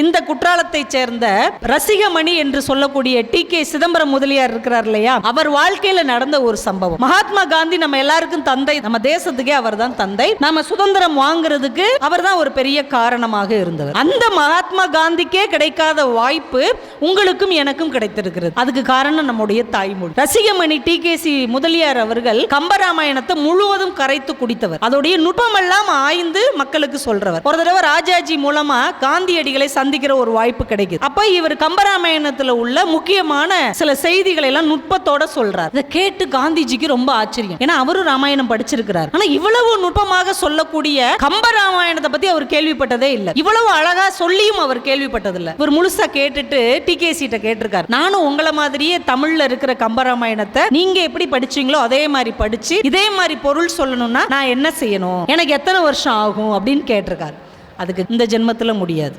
இந்த குற்றாலத்தை சேர்ந்த ரசிகமணி என்று சொல்லக்கூடிய டி.கே. சிதம்பரம் முதலியார் இருக்கிறார் இல்லையா, அவர் வாழ்க்கையில நடந்த ஒரு சம்பவம். மகாத்மா காந்தி நம்ம எல்லாருக்கும் தந்தை, நம்ம தேசத்துக்கே அவர் தான் தந்தை. நம்ம சுதந்திரம் வாங்குறதுக்கு அவர் தான் ஒரு பெரிய காரணமாக இருந்தவர். அந்த மகாத்மா காந்திக்கே கிடைக்காத வாய்ப்பு உங்களுக்கும் எனக்கும் கிடைத்திருக்கிறது. அதுக்கு காரணம் நம்முடைய தாய்மொழி. ரசிகமணி டி.கே.சி. முதலியார் அவர்கள் கம்பராமாயணத்தை முழுவதும் கரைத்து குடித்தவர். அதோடைய நுட்பமெல்லாம் ஆய்ந்து மக்களுக்கு சொல்றவர். ஒரு தடவை ராஜாஜி மூலமா காந்தியடிகளை சந்திக்கிற ஒரு வாய்ப்பு கிடைக்குது. அப்ப இவர் கம்பராமாயணத்துல உள்ள முக்கியமான சில செய்திகளை எல்லாம் நுட்பத்தோட சொல்றார். இதை கேட்டு காந்திஜிக்கு ரொம்ப ஆச்சரியம். ஏன்னா அவரும் ராமாயணம் படிச்சிருக்கிறார். ஆனா இவ்வளவு நுட்பமாக சொல்லக்கூடிய கம்பராமாயணத்தை பத்தி அவர் கேள்விப்பட்டதே இல்லை. இவ்வளவு அழகா சொல்லியும் அவர் கேள்விப்பட்டதில்லை. இவர் முழுசா கேட்டுட்டு டி.கே.சி. கேட்டிருக்கார், நானும் உங்களை மாதிரியே தமிழ்ல இருக்கிற கம்பராமாயணத்தை நீங்க எப்படி படிச்சீங்களோ அதே மாதிரி படிச்சு இதே மாதிரி பொருள் சொல்லணும்னா நான் என்ன செய்யணும், எனக்கு எத்தனை வருஷம் ஆகும் அப்படின்னு கேட்டிருக்கார். அதுக்கு இந்த ஜென்மத்துல முடியாது.